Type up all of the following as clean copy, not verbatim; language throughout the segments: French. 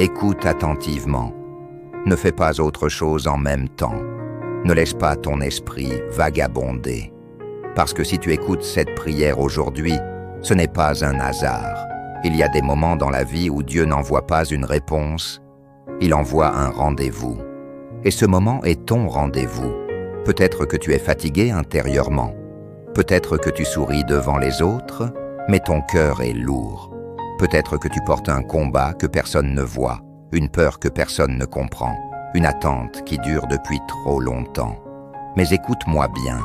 Écoute attentivement. Ne fais pas autre chose en même temps. Ne laisse pas ton esprit vagabonder. Parce que si tu écoutes cette prière aujourd'hui, ce n'est pas un hasard. Il y a des moments dans la vie où Dieu n'envoie pas une réponse, il envoie un rendez-vous. Et ce moment est ton rendez-vous. Peut-être que tu es fatigué intérieurement. Peut-être que tu souris devant les autres, mais ton cœur est lourd. Peut-être que tu portes un combat que personne ne voit, une peur que personne ne comprend, une attente qui dure depuis trop longtemps. Mais écoute-moi bien,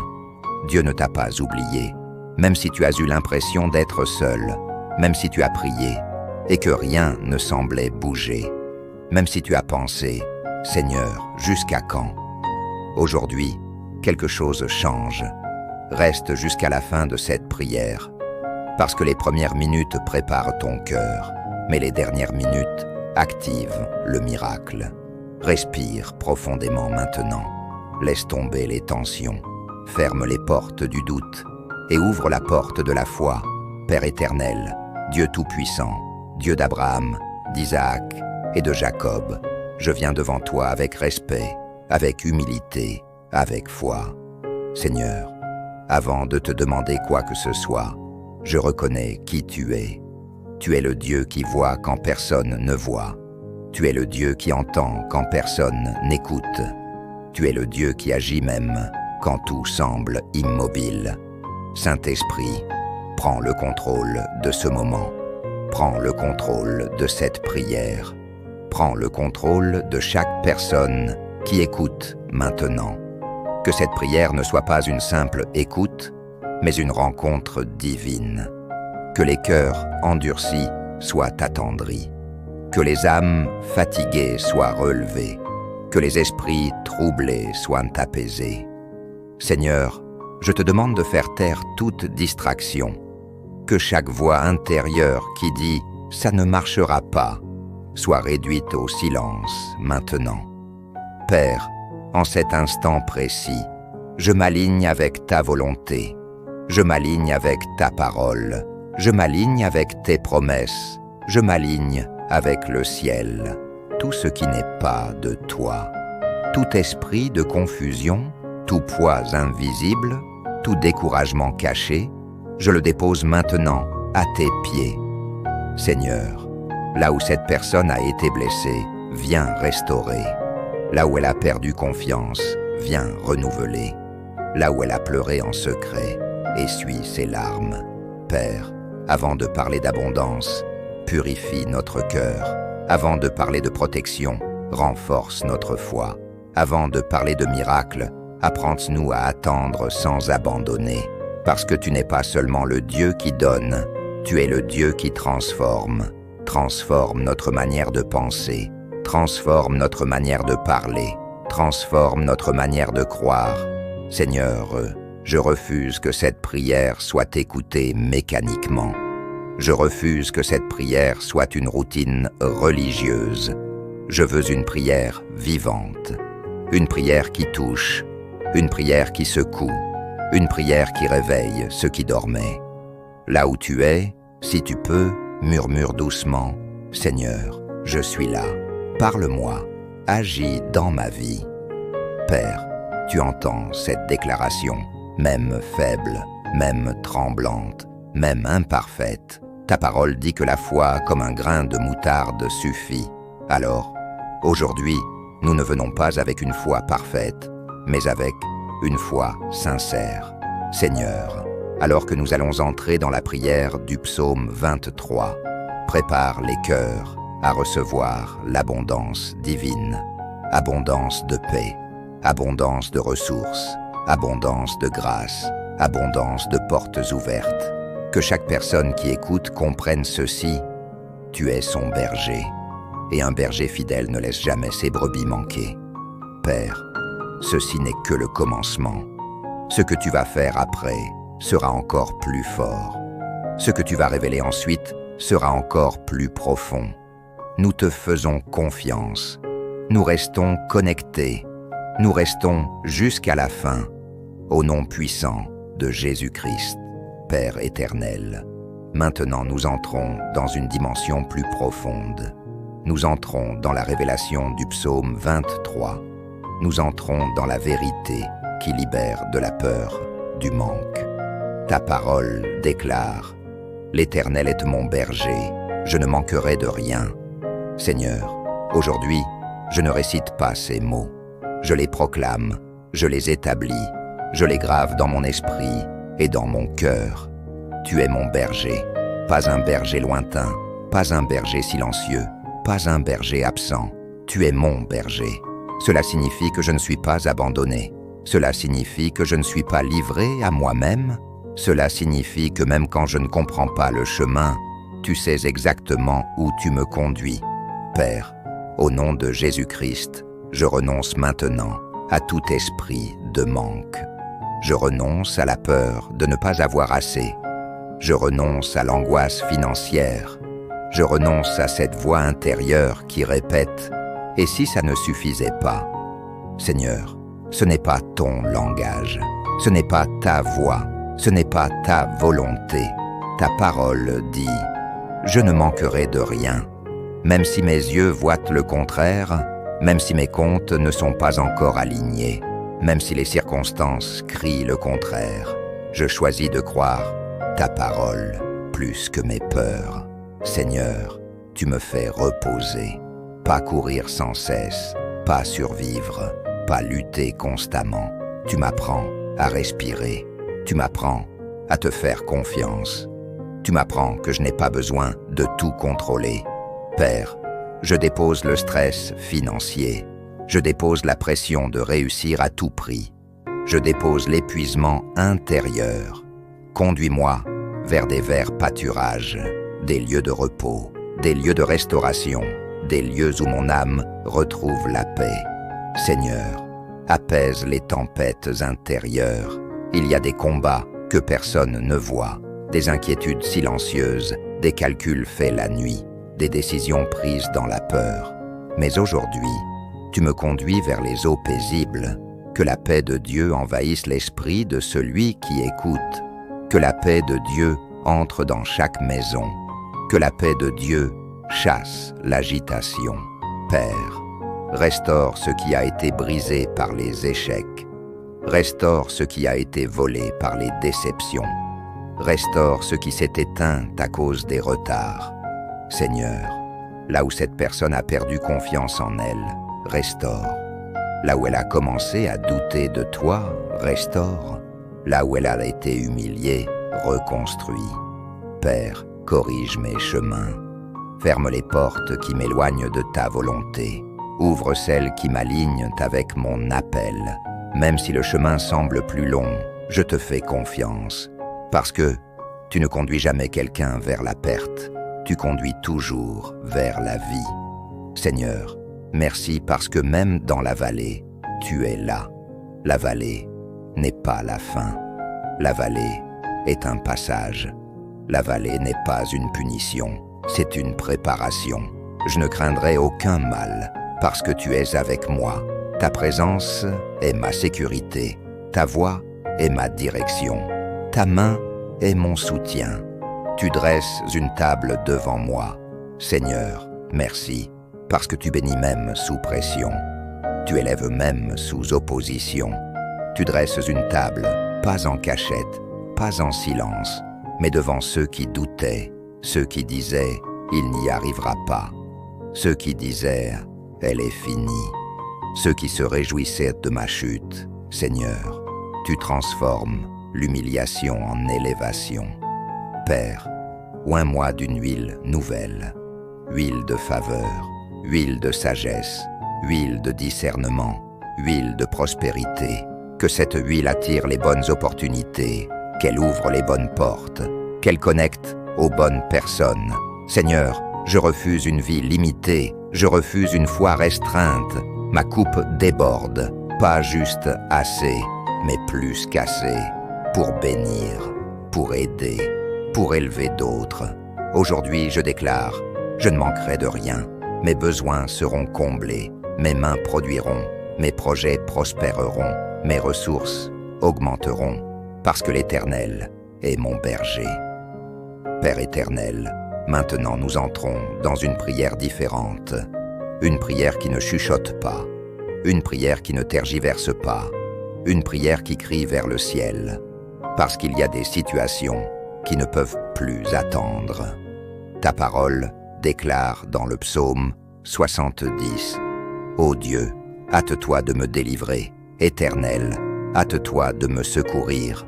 Dieu ne t'a pas oublié, même si tu as eu l'impression d'être seul, même si tu as prié et que rien ne semblait bouger, même si tu as pensé « Seigneur, jusqu'à quand ?» Aujourd'hui, quelque chose change. Reste jusqu'à la fin de cette prière, parce que les premières minutes préparent ton cœur, mais les dernières minutes activent le miracle. Respire profondément maintenant. Laisse tomber les tensions. Ferme les portes du doute et ouvre la porte de la foi. Père éternel, Dieu tout-puissant, Dieu d'Abraham, d'Isaac et de Jacob, je viens devant toi avec respect, avec humilité, avec foi. Seigneur, avant de te demander quoi que ce soit, je reconnais qui tu es. Tu es le Dieu qui voit quand personne ne voit. Tu es le Dieu qui entend quand personne n'écoute. Tu es le Dieu qui agit même quand tout semble immobile. Saint-Esprit, prends le contrôle de ce moment. Prends le contrôle de cette prière. Prends le contrôle de chaque personne qui écoute maintenant. Que cette prière ne soit pas une simple écoute, mais une rencontre divine. Que les cœurs endurcis soient attendris. Que les âmes fatiguées soient relevées. Que les esprits troublés soient apaisés. Seigneur, je te demande de faire taire toute distraction. Que chaque voix intérieure qui dit « ça ne marchera pas » soit réduite au silence maintenant. Père, en cet instant précis, je m'aligne avec ta volonté. Je m'aligne avec ta parole. Je m'aligne avec tes promesses. Je m'aligne avec le ciel. Tout ce qui n'est pas de toi. Tout esprit de confusion, tout poids invisible, tout découragement caché, je le dépose maintenant à tes pieds. Seigneur, là où cette personne a été blessée, viens restaurer. Là où elle a perdu confiance, viens renouveler. Là où elle a pleuré en secret, essuie ses larmes. Père, avant de parler d'abondance, purifie notre cœur. Avant de parler de protection, renforce notre foi. Avant de parler de miracles, apprends-nous à attendre sans abandonner. Parce que tu n'es pas seulement le Dieu qui donne, tu es le Dieu qui transforme. Transforme notre manière de penser, transforme notre manière de parler, transforme notre manière de croire. Seigneur, je refuse que cette prière soit écoutée mécaniquement. Je refuse que cette prière soit une routine religieuse. Je veux une prière vivante, une prière qui touche, une prière qui secoue, une prière qui réveille ceux qui dormaient. Là où tu es, si tu peux, murmure doucement « Seigneur, je suis là, parle-moi, agis dans ma vie. » Père, tu entends cette déclaration, même faible, même tremblante, même imparfaite. Ta parole dit que la foi comme un grain de moutarde suffit. Alors, aujourd'hui, nous ne venons pas avec une foi parfaite, mais avec une foi sincère. Seigneur, alors que nous allons entrer dans la prière du psaume 23, prépare les cœurs à recevoir l'abondance divine, abondance de paix, abondance de ressources, abondance de grâce, abondance de portes ouvertes. Que chaque personne qui écoute comprenne ceci, tu es son berger, et un berger fidèle ne laisse jamais ses brebis manquer. Père, ceci n'est que le commencement. Ce que tu vas faire après sera encore plus fort. Ce que tu vas révéler ensuite sera encore plus profond. Nous te faisons confiance. Nous restons connectés. Nous restons jusqu'à la fin. Au nom puissant de Jésus-Christ, Père éternel. Maintenant nous entrons dans une dimension plus profonde. nous entrons dans la révélation du psaume 23. Nous entrons dans la vérité qui libère de la peur, du manque. Ta parole déclare « L'Éternel est mon berger, je ne manquerai de rien ». Seigneur, aujourd'hui, je ne récite pas ces mots. Je les proclame, je les établis, je les grave dans mon esprit et dans mon cœur. Tu es mon berger, pas un berger lointain, pas un berger silencieux, pas un berger absent. Tu es mon berger. Cela signifie que je ne suis pas abandonné. Cela signifie que je ne suis pas livré à moi-même. Cela signifie que même quand je ne comprends pas le chemin, tu sais exactement où tu me conduis. Père, au nom de Jésus-Christ, je renonce maintenant à tout esprit de manque. Je renonce à la peur de ne pas avoir assez. Je renonce à l'angoisse financière. Je renonce à cette voix intérieure qui répète « Et si ça ne suffisait pas ?» Seigneur, ce n'est pas ton langage, ce n'est pas ta voix, ce n'est pas ta volonté. Ta parole dit « Je ne manquerai de rien ». Même si mes yeux voient le contraire, même si mes comptes ne sont pas encore alignés, même si les circonstances crient le contraire, je choisis de croire ta parole plus que mes peurs. Seigneur, tu me fais reposer, pas courir sans cesse, pas survivre, pas lutter constamment. Tu m'apprends à respirer, tu m'apprends à te faire confiance. Tu m'apprends que je n'ai pas besoin de tout contrôler. Père, je dépose le stress financier, je dépose la pression de réussir à tout prix, je dépose l'épuisement intérieur. Conduis-moi vers des verts pâturages, des lieux de repos, des lieux de restauration, des lieux où mon âme retrouve la paix. Seigneur, apaise les tempêtes intérieures. Il y a des combats que personne ne voit, des inquiétudes silencieuses, des calculs faits la nuit, des décisions prises dans la peur. Mais aujourd'hui, tu me conduis vers les eaux paisibles. Que la paix de Dieu envahisse l'esprit de celui qui écoute. Que la paix de Dieu entre dans chaque maison. Que la paix de Dieu chasse l'agitation. Père, restaure ce qui a été brisé par les échecs. Restaure ce qui a été volé par les déceptions. Restaure ce qui s'est éteint à cause des retards. Seigneur, là où cette personne a perdu confiance en elle, restaure. Là où elle a commencé à douter de toi, restaure. Là où elle a été humiliée, reconstruis. Père, corrige mes chemins. Ferme les portes qui m'éloignent de ta volonté. Ouvre celles qui m'alignent avec mon appel. Même si le chemin semble plus long, je te fais confiance. Parce que tu ne conduis jamais quelqu'un vers la perte. Tu conduis toujours vers la vie. Seigneur, merci parce que même dans la vallée, tu es là. La vallée n'est pas la fin. La vallée est un passage. La vallée n'est pas une punition, c'est une préparation. Je ne craindrai aucun mal parce que tu es avec moi. Ta présence est ma sécurité. Ta voix est ma direction. Ta main est mon soutien. Tu dresses une table devant moi. Seigneur, merci, parce que tu bénis même sous pression. Tu élèves même sous opposition. Tu dresses une table, pas en cachette, pas en silence, mais devant ceux qui doutaient, ceux qui disaient « il n'y arrivera pas », ceux qui disaient « elle est finie », ceux qui se réjouissaient de ma chute. Seigneur, tu transformes l'humiliation en élévation. Père, oins-moi d'une huile nouvelle, huile de faveur, huile de sagesse, huile de discernement, huile de prospérité. Que cette huile attire les bonnes opportunités, qu'elle ouvre les bonnes portes, qu'elle connecte aux bonnes personnes. Seigneur, je refuse une vie limitée, je refuse une foi restreinte. Ma coupe déborde, pas juste assez, mais plus qu'assez, pour bénir, pour aider, pour élever d'autres. Aujourd'hui, je déclare, je ne manquerai de rien. Mes besoins seront comblés, mes mains produiront, mes projets prospéreront, mes ressources augmenteront, parce que l'Éternel est mon berger. Père éternel, Maintenant nous entrons dans une prière différente. Une prière qui ne chuchote pas. Une prière qui ne tergiverse pas. Une prière qui crie vers le ciel. Parce qu'il y a des situations qui ne peuvent plus attendre. Ta parole déclare dans le psaume 70. Ô Dieu, hâte-toi de me délivrer. Éternel, hâte-toi de me secourir.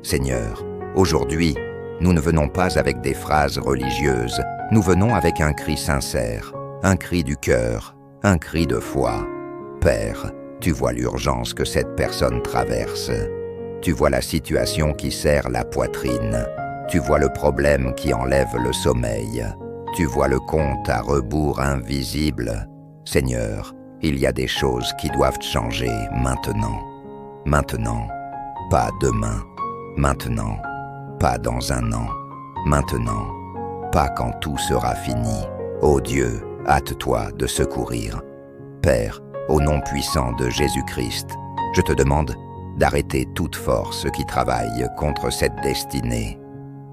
Seigneur, aujourd'hui, nous ne venons pas avec des phrases religieuses, nous venons avec un cri sincère, un cri du cœur, un cri de foi. Père, tu vois l'urgence que cette personne traverse. Tu vois la situation qui serre la poitrine. Tu vois le problème qui enlève le sommeil. Tu vois le compte à rebours invisible. Seigneur, il y a des choses qui doivent changer maintenant. Maintenant, pas demain. Maintenant, pas dans un an. Maintenant, pas quand tout sera fini. Ô Dieu, hâte-toi de secourir. Père, au nom puissant de Jésus-Christ, je te demande d'arrêter toute force qui travaille contre cette destinée.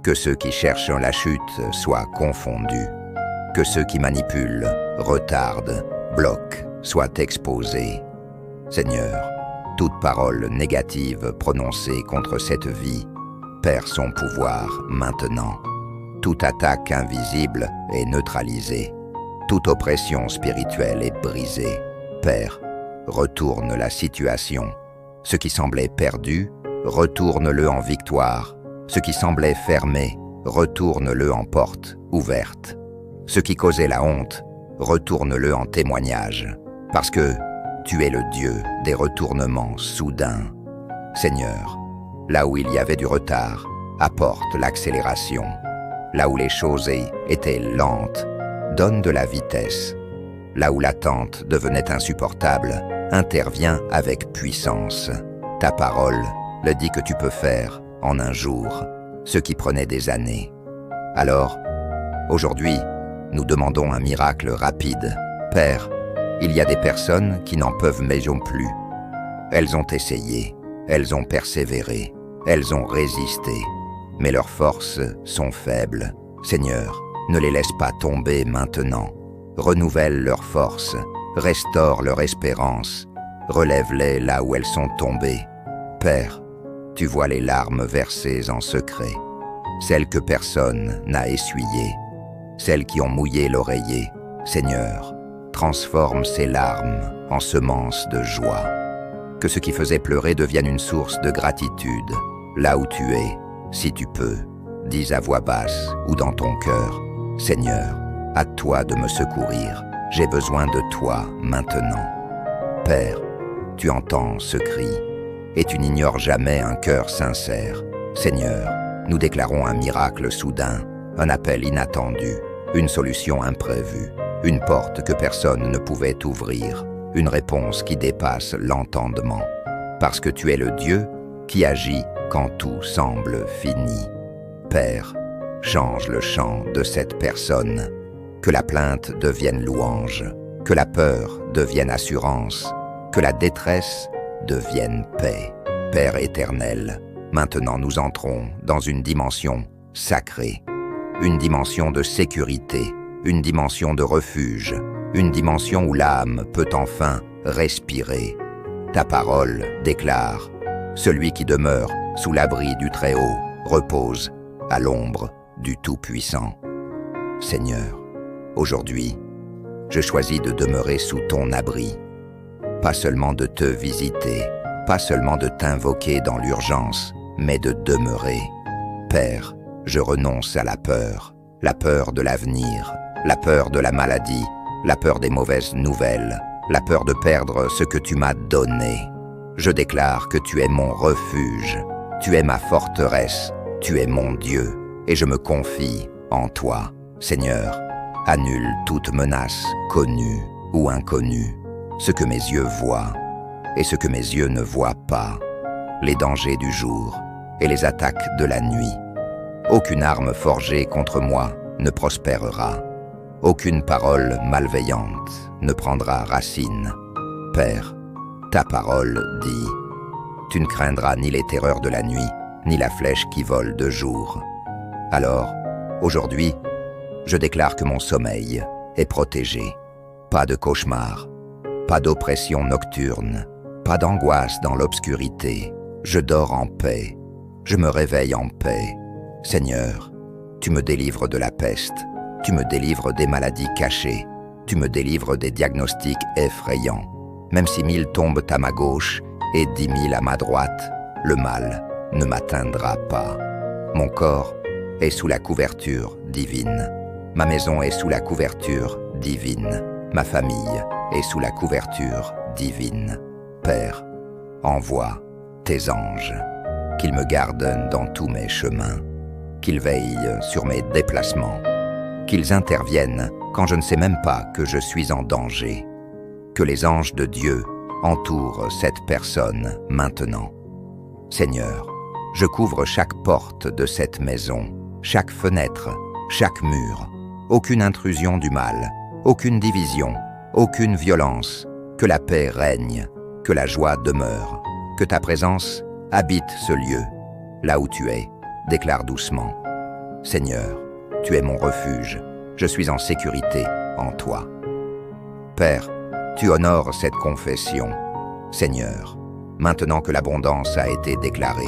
Que ceux qui cherchent la chute soient confondus. Que ceux qui manipulent, retardent, bloquent, soient exposés. Seigneur, toute parole négative prononcée contre cette vie perd son pouvoir maintenant. Toute attaque invisible est neutralisée. Toute oppression spirituelle est brisée. Père, retourne la situation. Ce qui semblait perdu, retourne-le en victoire. Ce qui semblait fermé, retourne-le en porte ouverte. Ce qui causait la honte, retourne-le en témoignage. Parce que tu es le Dieu des retournements soudains. Seigneur, là où il y avait du retard, apporte l'accélération. Là où les choses étaient lentes, donne de la vitesse. Là où l'attente devenait insupportable, interviens avec puissance. Ta parole le dit que tu peux faire en un jour ce qui prenait des années. Alors, aujourd'hui, nous demandons un miracle rapide. Père, il y a des personnes qui n'en peuvent même plus. Elles ont essayé, elles ont persévéré, elles ont résisté, mais leurs forces sont faibles. Seigneur, ne les laisse pas tomber maintenant. Renouvelle leurs forces, restaure leur espérance, relève-les là où elles sont tombées. Père, tu vois les larmes versées en secret, celles que personne n'a essuyées, celles qui ont mouillé l'oreiller. Seigneur, transforme ces larmes en semences de joie. Que ce qui faisait pleurer devienne une source de gratitude. Là où tu es, si tu peux, dis à voix basse ou dans ton cœur, Seigneur, hâte-toi de me secourir, j'ai besoin de toi maintenant. Père, tu entends ce cri, et tu n'ignores jamais un cœur sincère. Seigneur, nous déclarons un miracle soudain, un appel inattendu, une solution imprévue, une porte que personne ne pouvait ouvrir, une réponse qui dépasse l'entendement. Parce que tu es le Dieu qui agit quand tout semble fini. Père, change le chant de cette personne, que la plainte devienne louange, que la peur devienne assurance, que la détresse devienne paix. Père éternel, maintenant nous entrons dans une dimension sacrée, une dimension de sécurité, une dimension de refuge, une dimension où l'âme peut enfin respirer. Ta parole déclare, celui qui demeure sous l'abri du Très-Haut repose à l'ombre du Tout-Puissant. Seigneur, aujourd'hui, je choisis de demeurer sous ton abri, pas seulement de te visiter, pas seulement de t'invoquer dans l'urgence, mais de demeurer. Père, je renonce à la peur de l'avenir, la peur de la maladie, la peur des mauvaises nouvelles, la peur de perdre ce que tu m'as donné. Je déclare que tu es mon refuge, tu es ma forteresse, tu es mon Dieu, et je me confie en toi. Seigneur, annule toute menace, connue ou inconnue, ce que mes yeux voient et ce que mes yeux ne voient pas, les dangers du jour et les attaques de la nuit. Aucune arme forgée contre moi ne prospérera. Aucune parole malveillante ne prendra racine. Père, ta parole dit, tu ne craindras ni les terreurs de la nuit, ni la flèche qui vole de jour. Alors, aujourd'hui, Je déclare que mon sommeil est protégé. Pas de cauchemar, pas d'oppression nocturne, pas d'angoisse dans l'obscurité. Je dors en paix, je me réveille en paix. Seigneur, tu me délivres de la peste, tu me délivres des maladies cachées, tu me délivres des diagnostics effrayants. Même si 1000 tombent à ma gauche et 10 000 à ma droite, le mal ne m'atteindra pas. Mon corps est sous la couverture divine. Ma maison est sous la couverture divine. Ma famille est sous la couverture divine. Père, envoie tes anges, qu'ils me gardent dans tous mes chemins, qu'ils veillent sur mes déplacements, qu'ils interviennent quand je ne sais même pas que je suis en danger. Que les anges de Dieu entourent cette personne maintenant. Seigneur, je couvre chaque porte de cette maison, chaque fenêtre, chaque mur. Aucune intrusion du mal, aucune division, aucune violence. Que la paix règne, que la joie demeure, que ta présence habite ce lieu. Là où tu es, déclare doucement. Seigneur, tu es mon refuge, je suis en sécurité en toi. Père, tu honores cette confession. Seigneur, maintenant que l'abondance a été déclarée,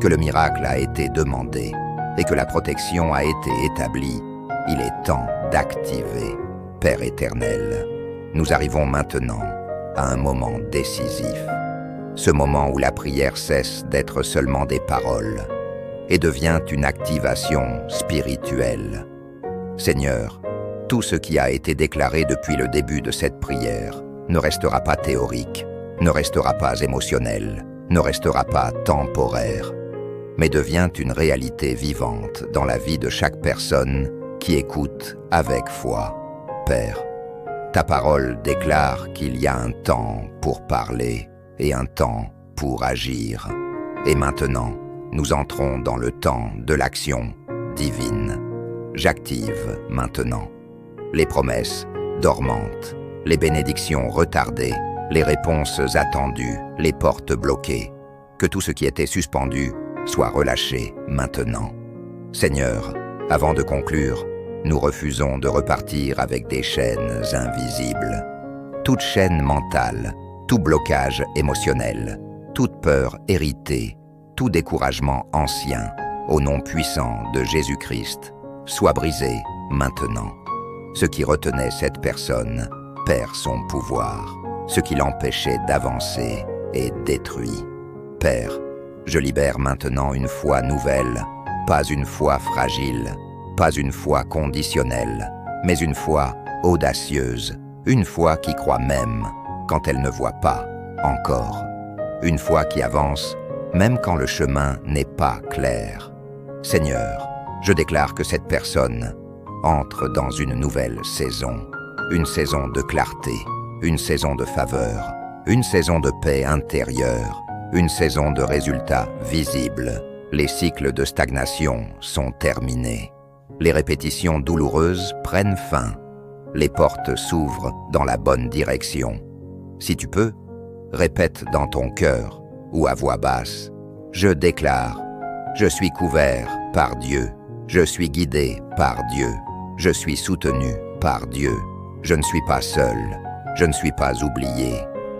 que le miracle a été demandé et que la protection a été établie, il est temps d'activer. Père éternel, nous arrivons maintenant à un moment décisif. Ce moment où la prière cesse d'être seulement des paroles et devient une activation spirituelle. Seigneur, tout ce qui a été déclaré depuis le début de cette prière ne restera pas théorique, ne restera pas émotionnel, ne restera pas temporaire, mais devient une réalité vivante dans la vie de chaque personne qui écoute avec foi. Père, ta parole déclare qu'il y a un temps pour parler et un temps pour agir. Et maintenant, nous entrons dans le temps de l'action divine. J'active maintenant les promesses dormantes, les bénédictions retardées, les réponses attendues, les portes bloquées. Que tout ce qui était suspendu soit relâché maintenant. Seigneur, avant de conclure, nous refusons de repartir avec des chaînes invisibles. Toute chaîne mentale, tout blocage émotionnel, toute peur héritée, tout découragement ancien, au nom puissant de Jésus-Christ, soit brisé maintenant. Ce qui retenait cette personne perd son pouvoir. Ce qui l'empêchait d'avancer est détruit. Père, je libère maintenant une foi nouvelle, pas une foi fragile, pas une foi conditionnelle, mais une foi audacieuse, une foi qui croit même quand elle ne voit pas encore, une foi qui avance même quand le chemin n'est pas clair. Seigneur, je déclare que cette personne entre dans une nouvelle saison, une saison de clarté, une saison de faveur, une saison de paix intérieure, une saison de résultats visibles. Les cycles de stagnation sont terminés. Les répétitions douloureuses prennent fin. Les portes s'ouvrent dans la bonne direction. Si tu peux, répète dans ton cœur ou à voix basse. Je déclare, je suis couvert par Dieu, je suis guidé par Dieu, je suis soutenu par Dieu, je ne suis pas seul, je ne suis pas oublié.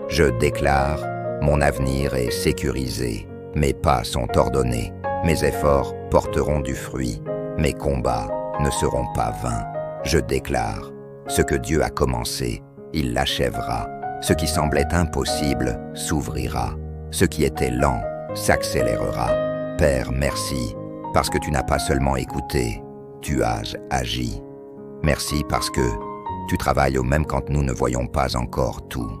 Je déclare, mon avenir est sécurisé, mes pas sont ordonnés, mes efforts porteront du fruit, mes combats ne seront pas vains. Je déclare, ce que Dieu a commencé, il l'achèvera. Ce qui semblait impossible s'ouvrira. Ce qui était lent s'accélérera. Père, merci, parce que tu n'as pas seulement écouté, tu as agi. Merci parce que tu travailles même quand nous ne voyons pas encore tout.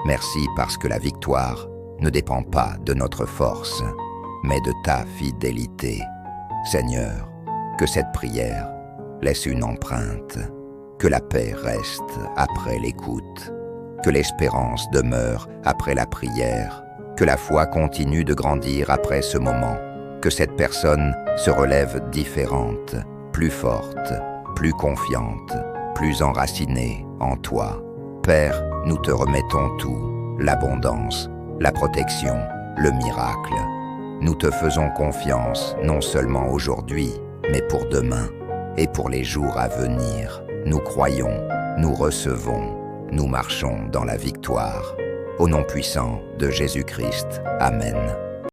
Merci parce que la victoire ne dépend pas de notre force, mais de ta fidélité. Seigneur, que cette prière laisse une empreinte, que la paix reste après l'écoute, que l'espérance demeure après la prière, que la foi continue de grandir après ce moment, que cette personne se relève différente, plus forte, plus confiante, plus enracinée en toi. Père, nous te remettons tout, l'abondance, la protection, le miracle. Nous te faisons confiance non seulement aujourd'hui, mais pour demain. et pour les jours à venir. Nous croyons, nous recevons, nous marchons dans la victoire. Au nom puissant de Jésus-Christ. Amen.